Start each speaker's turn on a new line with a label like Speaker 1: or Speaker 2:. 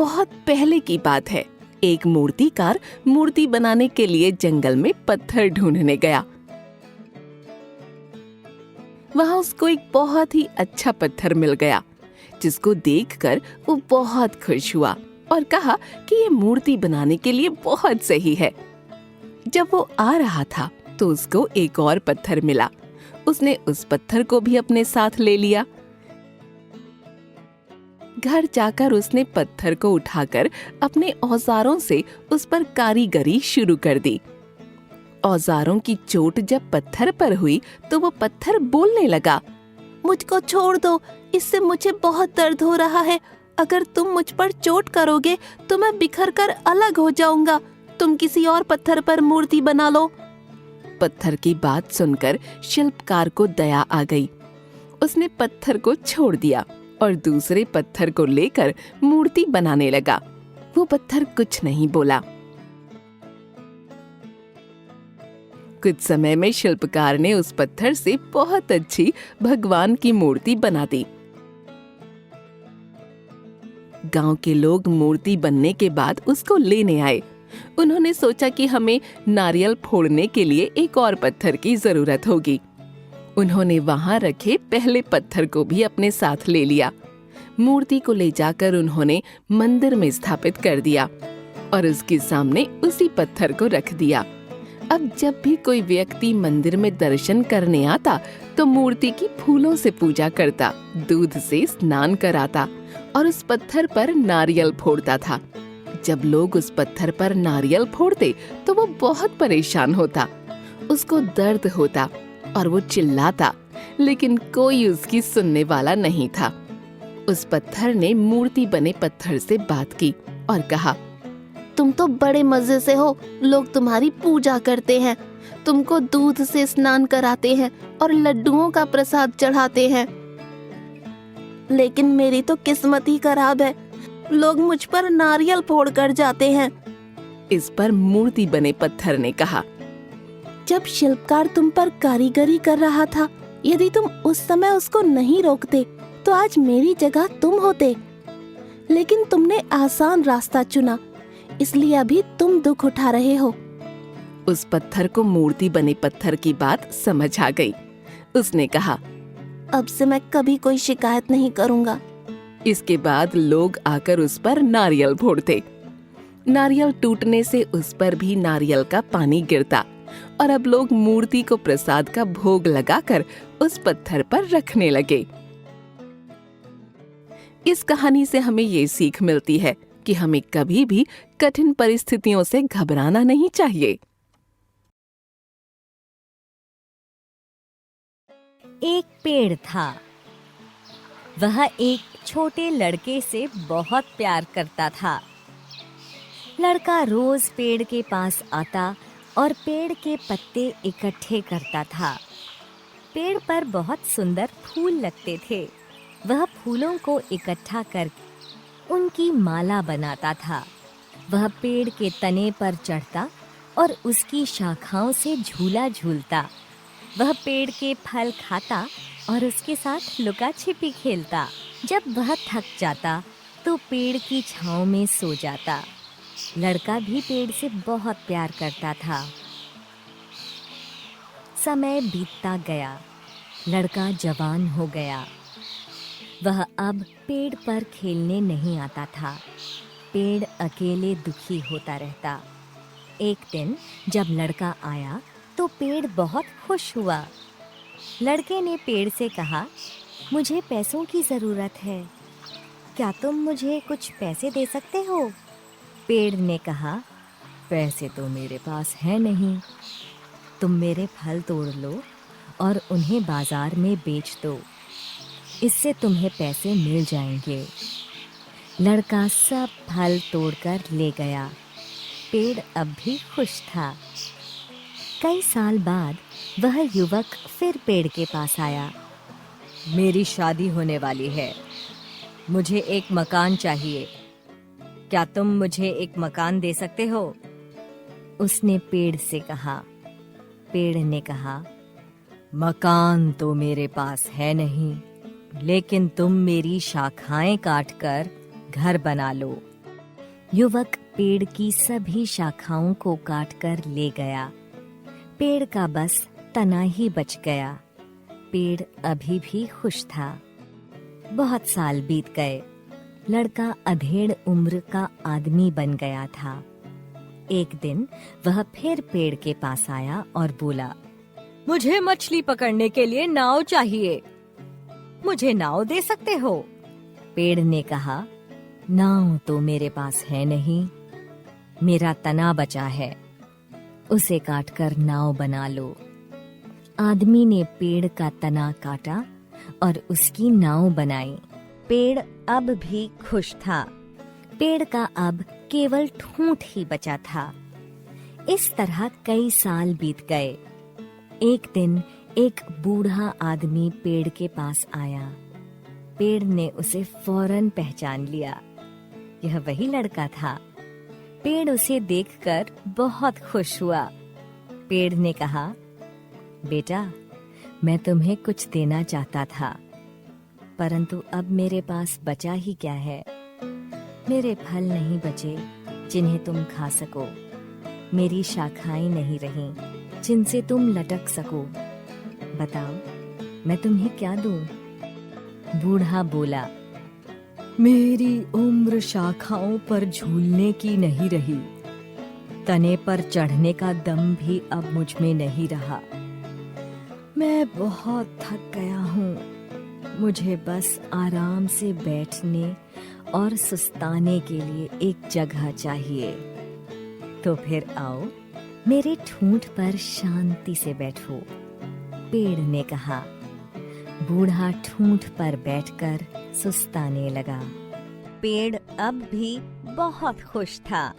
Speaker 1: बहुत पहले की बात है। एक मूर्तिकार मूर्ति बनाने के लिए जंगल में पत्थर ढूंढने गया। वहां उसको एक बहुत ही अच्छा पत्थर मिल गया, जिसको देखकर वो बहुत खुश हुआ और कहा कि ये मूर्ति बनाने के लिए बहुत सही है। जब वो आ रहा था तो उसको एक और पत्थर मिला। उसने उस पत्थर को भी अपने साथ ले लिया। घर जाकर उसने पत्थर को उठाकर अपने औजारों से उस पर कारीगरी शुरू कर दी। औजारों की चोट जब पत्थर पर हुई तो वो पत्थर बोलने लगा, मुझको छोड़ दो, इससे मुझे बहुत दर्द हो रहा है। अगर तुम मुझ पर चोट करोगे तो मैं बिखर कर अलग हो जाऊंगा। तुम किसी और पत्थर पर मूर्ति बना लो। पत्थर की बात सुनकर शिल्पकार को दया आ गई। उसने पत्थर को छोड़ दिया और दूसरे पत्थर को लेकर मूर्ति बनाने लगा। वो पत्थर कुछ नहीं बोला। कुछ समय में शिल्पकार ने उस पत्थर से बहुत अच्छी भगवान की मूर्ति बना दी। गांव के लोग मूर्ति बनने के बाद उसको लेने आए। उन्होंने सोचा कि हमें नारियल फोड़ने के लिए एक और पत्थर की जरूरत होगी। उन्होंने वहां रखे पहले पत्थर को भी अपने साथ ले लिया। मूर्ति को ले जाकर उन्होंने मंदिर में स्थापित कर दिया और उसके सामने उसी पत्थर को रख दिया। अब जब भी कोई व्यक्ति मंदिर में दर्शन करने आता तो मूर्ति की फूलों से पूजा करता, दूध से स्नान कराता और उस पत्थर पर नारियल फोड़ता था। जब लोग उस पत्थर पर नारियल फोड़ते तो वो बहुत परेशान होता, उसको दर्द होता और वो चिल्लाता, लेकिन कोई उसकी सुनने वाला नहीं था। उस पत्थर ने मूर्ति बने पत्थर से बात की और कहा, तुम तो बड़े मजे से हो, लोग तुम्हारी पूजा करते हैं, तुमको दूध से स्नान कराते हैं और लड्डुओं का प्रसाद चढ़ाते हैं, लेकिन मेरी तो किस्मत ही खराब है, लोग मुझ पर नारियल फोड़ कर जाते हैं। इस पर मूर्ति बने पत्थर ने कहा, जब शिल्पकार तुम पर कारीगरी कर रहा था, यदि तुम उस समय उसको नहीं रोकते तो आज मेरी जगह तुम होते, लेकिन तुमने आसान रास्ता चुना, इसलिए अभी तुम दुख उठा रहे हो। उस पत्थर को मूर्ति बने पत्थर की बात समझ आ गई। उसने कहा, अब से मैं कभी कोई शिकायत नहीं करूंगा। इसके बाद लोग आकर उस पर नारियल फोड़ते। नारियल टूटने से उस पर भी नारियल का पानी गिरता और अब लोग मूर्ति को प्रसाद का भोग लगाकर उस पत्थर पर रखने लगे। इस कहानी से हमें ये सीख मिलती है कि हमें कभी भी कठिन परिस्थितियों से घबराना नहीं चाहिए।
Speaker 2: एक पेड़ था। वह एक छोटे लड़के से बहुत प्यार करता था। लड़का रोज पेड़ के पास आता और पेड़ के पत्ते इकट्ठे करता था। पेड़ पर बहुत सुंदर फूल लगते थे। वह फूलों को इकट्ठा कर उनकी माला बनाता था। वह पेड़ के तने पर चढ़ता और उसकी शाखाओं से झूला झूलता। वह पेड़ के फल खाता और उसके साथ लुका छिपी खेलता। जब वह थक जाता तो पेड़ की छांव में सो जाता। लड़का भी पेड़ से बहुत प्यार करता था। समय बीतता गया। लड़का जवान हो गया। वह अब पेड़ पर खेलने नहीं आता था। पेड़ अकेले दुखी होता रहता। एक दिन जब लड़का आया तो पेड़ बहुत खुश हुआ। लड़के ने पेड़ से कहा, मुझे पैसों की ज़रूरत है, क्या तुम मुझे कुछ पैसे दे सकते हो? पेड़ ने कहा, पैसे तो मेरे पास है नहीं, तुम मेरे फल तोड़ लो और उन्हें बाजार में बेच दो, इससे तुम्हें पैसे मिल जाएंगे। लड़का सब फल तोड़कर ले गया। पेड़ अब भी खुश था। कई साल बाद वह युवक फिर पेड़ के पास आया। मेरी शादी होने वाली है, मुझे एक मकान चाहिए, क्या तुम मुझे एक मकान दे सकते हो? उसने पेड़ से कहा। पेड़ ने कहा, मकान तो मेरे पास है नहीं, लेकिन तुम मेरी शाखाएं काटकर घर बना लो। युवक पेड़ की सभी शाखाओं को काटकर ले गया। पेड़ का बस तना ही बच गया। पेड़ अभी भी खुश था। बहुत साल बीत गए। लड़का अधेड़ उम्र का आदमी बन गया था। एक दिन वह फिर पेड़ के पास आया और बोला, मुझे मछली पकड़ने के लिए नाव चाहिए। मुझे नाव दे सकते हो? पेड़ ने कहा, नाव तो मेरे पास है नहीं, मेरा तना बचा है, उसे काटकर नाव बना लो। आदमी ने पेड़ का तना काटा और उसकी नाव बनाई। पेड़ अब भी खुश था। पेड़ का अब केवल ठूंठ ही बचा था। इस तरह कई साल बीत गए। एक दिन एक बूढ़ा आदमी पेड़ के पास आया। पेड़ ने उसे फौरन पहचान लिया। यह वही लड़का था। पेड़ उसे देखकर बहुत खुश हुआ। पेड़ ने कहा, बेटा, मैं तुम्हें कुछ देना चाहता था, परंतु अब मेरे पास बचा ही क्या है। मेरे फल नहीं बचे जिन्हें तुम खा सको। मेरी शाखाएं नहीं रहीं जिनसे तुम लटक सको। बताओ, मैं तुम्हें क्या दूं? बूढ़ा बोला, मेरी उम्र शाखाओं पर झूलने की नहीं रही। तने पर चढ़ने का दम भी अब मुझ में नहीं रहा। मैं बहुत थक गया हूँ। मुझे बस आराम से बैठने और सुस्ताने के लिए एक जगह चाहिए। तो फिर आओ, मेरे ठूंठ पर शांति से बैठो। पेड़ ने कहा। बूढ़ा ठूंठ पर बैठकर सुस्ताने लगा। पेड़ अब भी बहुत खुश था।